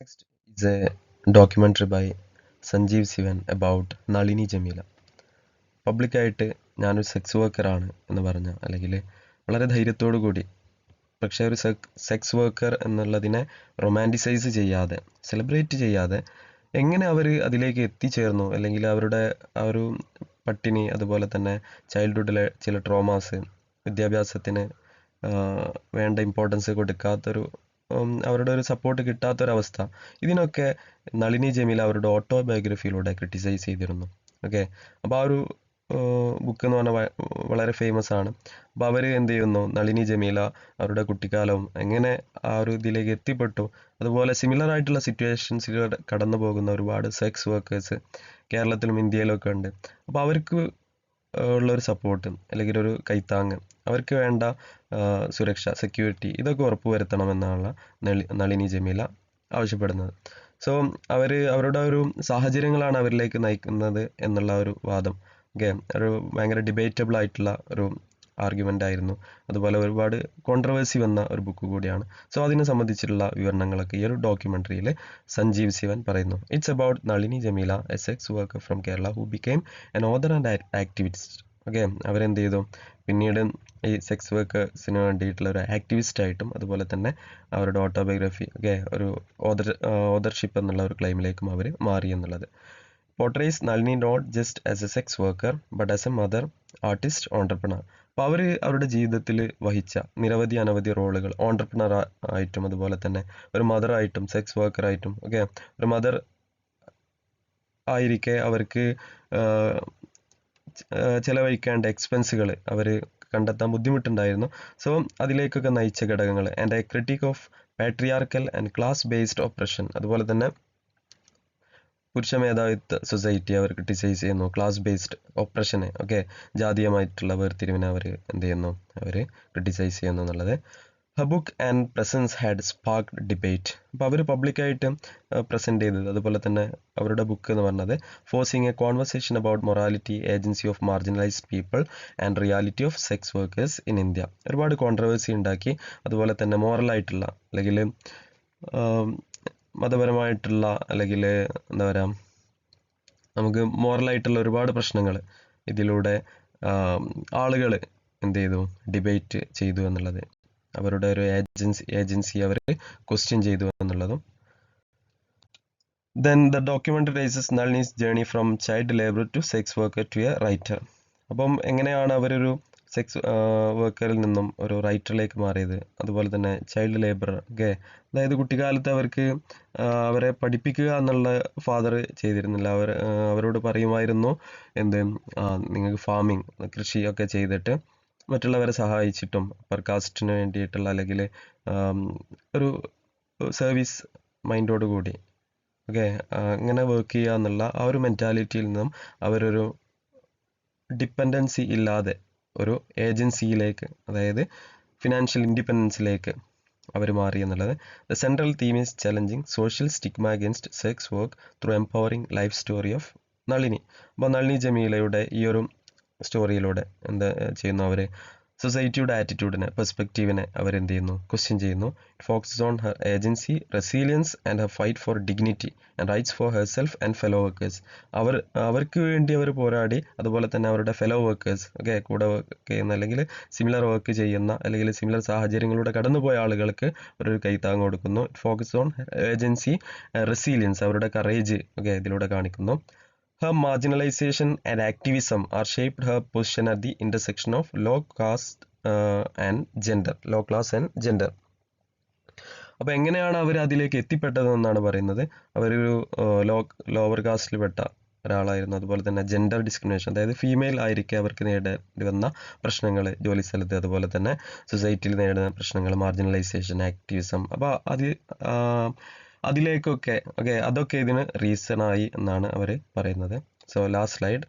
Next is a documentary by Sanjeev Sivan about Nalini Jameela. പബ്ലിക്കായിട്ട് ഞാനൊരു sex വർക്കറാണ് എന്ന് പറഞ്ഞ, അല്ലെങ്കിൽ വളരെ ധൈര്യത്തോടു കൂടി, പക്ഷേ ഒരു സെക്സ് വർക്കർ എന്നുള്ളതിനെ റൊമാൻറ്റിസൈസ് ചെയ്യാതെ, സെലിബ്രേറ്റ് ചെയ്യാതെ, എങ്ങനെ അവർ അതിലേക്ക് എത്തിച്ചേർന്നു, അല്ലെങ്കിൽ അവരുടെ ആ ഒരു പട്ടിണി, അതുപോലെ തന്നെ ചൈൽഡ്ഹുഡിലെ ചില ട്രോമാസ്, വിദ്യാഭ്യാസത്തിന് വേണ്ട ഇമ്പോർട്ടൻസ് കൊടുക്കാത്തൊരു അവരുടെ ഒരു സപ്പോർട്ട് കിട്ടാത്തൊരവസ്ഥ, ഇതിനൊക്കെ നളിനി ജമീല അവരുടെ ഓട്ടോബയോഗ്രഫിയിലൂടെ ക്രിട്ടിസൈസ് ചെയ്തിരുന്നു. ഓക്കെ, അപ്പോൾ ആ ഒരു ബുക്ക് എന്ന് പറഞ്ഞാൽ വളരെ ഫേമസ് ആണ്. അപ്പോൾ അവർ എന്ത് ചെയ്യുന്നു, നളിനി ജമീല അവരുടെ കുട്ടിക്കാലവും എങ്ങനെ ആ ഒരു ഇതിലേക്ക് എത്തിപ്പെട്ടു, അതുപോലെ സിമിലർ ആയിട്ടുള്ള സിറ്റുവേഷൻസിലൂടെ കടന്നു പോകുന്ന ഒരുപാട് സെക്സ് വർക്കേഴ്സ് കേരളത്തിലും ഇന്ത്യയിലും ഒക്കെ ഉണ്ട്. അപ്പോൾ അവർക്ക് ഉള്ളൊരു സപ്പോർട്ട്, അല്ലെങ്കിൽ ഒരു കൈത്താങ്ങ്, അവർക്ക് വേണ്ട സുരക്ഷ, സെക്യൂരിറ്റി, ഇതൊക്കെ ഉറപ്പുവരുത്തണമെന്നാണ് നളിനി ജമീല ആവശ്യപ്പെടുന്നത്. സോ അവരുടെ ഒരു സാഹചര്യങ്ങളാണ് അവരിലേക്ക് നയിക്കുന്നത് എന്നുള്ള ഒരു വാദം. ഓക്കെ, ഒരു ഭയങ്കര ഡിബേറ്റബിൾ ആയിട്ടുള്ള ഒരു ആർഗ്യുമെൻ്റ് ആയിരുന്നു. അതുപോലെ ഒരുപാട് കോൺട്രവേഴ്സി വന്ന ഒരു ബുക്ക് കൂടിയാണ്. സോ അതിനെ സംബന്ധിച്ചിട്ടുള്ള വിവരണങ്ങളൊക്കെ ഈ ഒരു ഡോക്യുമെൻ്ററിയിൽ സഞ്ജീവ് ശിവൻ പറയുന്നു. It's about Nalini Jameela, A sex worker from Kerala who became an author and activist. Okay, അവരെന്ത് ചെയ്തു, പിന്നീട് ഈ സെക്സ് വർക്കേഴ്സിന് വേണ്ടിയിട്ടുള്ള ഒരു ആക്ടിവിസ്റ്റ് ആയിട്ടും, അതുപോലെ തന്നെ അവരുടെ ഓട്ടോബയോഗ്രഫി, ഓക്കെ, ഒരു ഓതർഷിപ്പ് എന്നുള്ള ഒരു ക്ലെയിമിലേക്കും അവർ മാറി എന്നുള്ളത്. portrays Nalini not just as a sex worker but as a mother, artist, entrepreneur. അപ്പോൾ അവർ അവരുടെ ജീവിതത്തിൽ വഹിച്ച നിരവധി അനവധി റോളുകൾ, ഓണ്ടർപ്രണർ ആയിട്ടും, അതുപോലെ തന്നെ ഒരു മദറായിട്ടും, സെക്സ് വർക്കറായിട്ടും, ഓക്കെ, ഒരു മദർ ആയിരിക്കെ അവർക്ക് ചിലവഴിക്കേണ്ട എക്സ്പെൻസുകൾ അവർ കണ്ടെത്താൻ ബുദ്ധിമുട്ടുണ്ടായിരുന്നു. സോ അതിലേക്കൊക്കെ നയിച്ച ഘടകങ്ങൾ and a critique of patriarchal and class based oppression, അതുപോലെ തന്നെ പുരുഷ മേധാവിത്വ സൊസൈറ്റി അവർ ക്രിട്ടിസൈസ് ചെയ്യുന്നു, ക്ലാസ് ബേസ്ഡ് ഓപ്പറേഷനെ, ഓക്കെ, ജാതീയമായിട്ടുള്ള വേർതിരിവിനെ അവർ എന്ത് ചെയ്യുന്നു, അവർ ക്രിട്ടിസൈസ് ചെയ്യുന്നു എന്നുള്ളത്. Her book and presence had sparked debate. അപ്പോൾ അവർ പബ്ലിക്കായിട്ട് പ്രസൻറ്റ് ചെയ്തത്, അതുപോലെ തന്നെ അവരുടെ ബുക്ക് എന്ന് പറഞ്ഞത് forcing A conversation about morality, agency of marginalised people and reality of sex workers in India. ഒരുപാട് കോൺട്രവേഴ്സി ഉണ്ടാക്കി, അതുപോലെ തന്നെ മോറലായിട്ടുള്ള, അല്ലെങ്കിൽ മതപരമായിട്ടുള്ള, അല്ലെങ്കിൽ എന്താ പറയുക, നമുക്ക് മോറലായിട്ടുള്ള ഒരുപാട് പ്രശ്നങ്ങൾ ഇതിലൂടെ ആളുകൾ എന്ത് ചെയ്തു, ഡിബേറ്റ് ചെയ്തു എന്നുള്ളത്, അവരുടെ ഒരു ഏജൻസി അവർ ക്വസ്റ്റ്യൻ ചെയ്തു എന്നുള്ളതും. ദെൻ ദ ഡോക്യുമെൻ്ററി റൈസസ് നളിനി's journey from child labour to sex worker to a writer. അപ്പം എങ്ങനെയാണ് അവരൊരു സെക്സ് വർക്കറിൽ നിന്നും ഒരു റൈറ്ററിലേക്ക് മാറിയത്, അതുപോലെ തന്നെ ചൈൽഡ് ലേബർ, ഓക്കെ, അതായത് കുട്ടിക്കാലത്ത് അവർക്ക് അവരെ പഠിപ്പിക്കുക എന്നുള്ള ഫാദർ ചെയ്തിരുന്നില്ല. അവരോട് പറയുമായിരുന്നു എന്ത്, നിങ്ങൾക്ക് ഫാമിങ്, കൃഷിയൊക്കെ ചെയ്തിട്ട് മറ്റുള്ളവരെ സഹായിച്ചിട്ടും, അപ്പർ കാസ്റ്റിന് വേണ്ടിയിട്ടുള്ള, അല്ലെങ്കിൽ ഒരു സർവീസ് മൈൻഡോട് കൂടി, ഓക്കെ, അങ്ങനെ വർക്ക് ചെയ്യുക എന്നുള്ള ആ ഒരു മെൻറ്റാലിറ്റിയിൽ നിന്നും അവരൊരു ഡിപ്പെൻഡൻസി ഇല്ലാതെ ഒരു ഏജൻസിയിലേക്ക്, അതായത് ഫിനാൻഷ്യൽ ഇൻഡിപെൻഡൻസിലേക്ക് അവർ മാറി എന്നുള്ളത്. The central theme is challenging social stigma against sex work through empowering life story of Nalini. അപ്പോൾ നളിനി ജമീലയുടെ ഈ ഒരു സ്റ്റോറിയിലൂടെ എന്താ ചെയ്യുന്നു, അവർ സൊസൈറ്റിയുടെ ആറ്റിറ്റ്യൂഡിനെ, പെർസ്പെക്റ്റീവിനെ അവരെന്ത് ചെയ്യുന്നു, ക്വസ്റ്റ്യൻ ചെയ്യുന്നു. It focuses on her agency, resilience and her fight for dignity and rights for her self and fellow workers. അവർക്ക് വേണ്ടി അവർ പോരാടി, അതുപോലെ തന്നെ അവരുടെ ഫെലോ വർക്കേഴ്സ്, ഓക്കെ, കൂടെ വർക്ക് ചെയ്യുന്ന, അല്ലെങ്കിൽ സിമിലർ വർക്ക് ചെയ്യുന്ന, അല്ലെങ്കിൽ സിമിലർ സാഹചര്യങ്ങളിലൂടെ കടന്നുപോയ ആളുകൾക്ക് ഒരു കൈത്താങ് കൊടുക്കുന്നു. It focus on agency, resilience, അവരുടെ കറേജ്, ഓക്കെ, ഇതിലൂടെ കാണിക്കുന്നു. Her marginalization and activism are shaped her position at the intersection of low class and gender. അപ്പോൾ എങ്ങനെയാണ് അവർ അതിലേക്ക് എത്തിപ്പെട്ടതെന്നാണ് പറയുന്നത്. അവരൊരു ലോവർ കാസ്റ്റിൽ പെട്ട ഒരാളായിരുന്നു. അതുപോലെ തന്നെ ജെൻഡർ ഡിസ്ക്രിമിനേഷൻ, അതായത് ഫീമെയിൽ ആയിരിക്കെ അവർക്ക് നേരിടേണ്ടി വന്ന പ്രശ്നങ്ങൾ ജോലി സ്ഥലത്ത്, അതുപോലെ തന്നെ സൊസൈറ്റിയിൽ നേരിടുന്ന പ്രശ്നങ്ങൾ, മാർജിനലൈസേഷൻ, ആക്ടിവിസം. അപ്പോൾ അതിലേക്കൊക്കെ, ഓക്കെ, അതൊക്കെ ഇതിന് റീസണായി എന്നാണ് അവർ പറയുന്നത്. So last slide.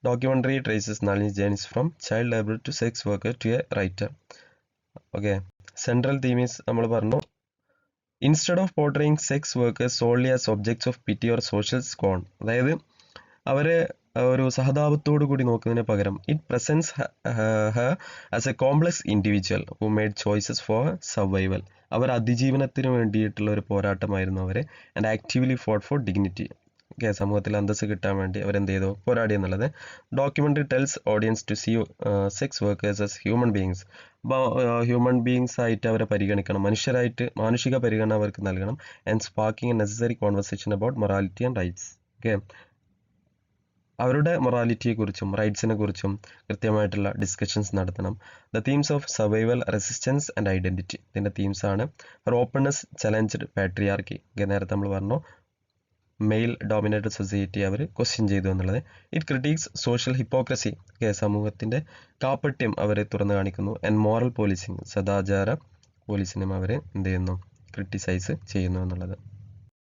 Documentary traces നളിനി's journeys from child labour to sex worker to a writer. Okay, central themes നമ്മൾ പറഞ്ഞു. Instead of portraying sex workers solely as objects of pity or social scorn, അതായത് അവരെ ഒരു സഹതാപത്തോടു കൂടി നോക്കുന്നതിന് പകരം it presents her as a complex individual who made choices for survival. അവർ അതിജീവനത്തിന് വേണ്ടിയിട്ടുള്ള ഒരു പോരാട്ടമായിരുന്നു അവർ. And actively fought for dignity. Okay, സമൂഹത്തിൽ അന്തസ്സ് കിട്ടാൻ വേണ്ടി അവരെന്ത് ചെയ്തു, പോരാടി എന്നുള്ളത്. Documentary tells audiences to see sex workers as human beings. അപ്പോൾ ഹ്യൂമൻ ബീയിങ്സ് ആയിട്ട് അവരെ പരിഗണിക്കണം, മനുഷ്യരായിട്ട് മാനുഷിക പരിഗണന അവർക്ക് നൽകണം. And sparking a necessary conversation about morality and rights. Okay, അവരുടെ മൊറാലിറ്റിയെക്കുറിച്ചും റൈറ്റ്സിനെ കുറിച്ചും കൃത്യമായിട്ടുള്ള ഡിസ്കഷൻസ് നടത്തണം. The themes of survival, resistance and identity. ഇതിൻ്റെ തീംസാണ് ഓപ്പൺനെസ്, ചലഞ്ചഡ് പാട്രിയാർക്കി. നേരത്തെ നമ്മൾ പറഞ്ഞു മെയിൽ ഡോമിനേറ്റഡ് സൊസൈറ്റി അവർ ക്വസ്റ്റ്യൻ ചെയ്തു എന്നുള്ളത്. It critiques social hypocrisy. സമൂഹത്തിൻ്റെ കാപ്പട്യം അവർ തുറന്നു കാണിക്കുന്നു. ആൻഡ് മോറൽ പോലീസിങ്, സദാചാര പോലീസിനും അവർ എന്ത് ചെയ്യുന്നു, ക്രിട്ടിസൈസ് ചെയ്യുന്നു എന്നുള്ളത്.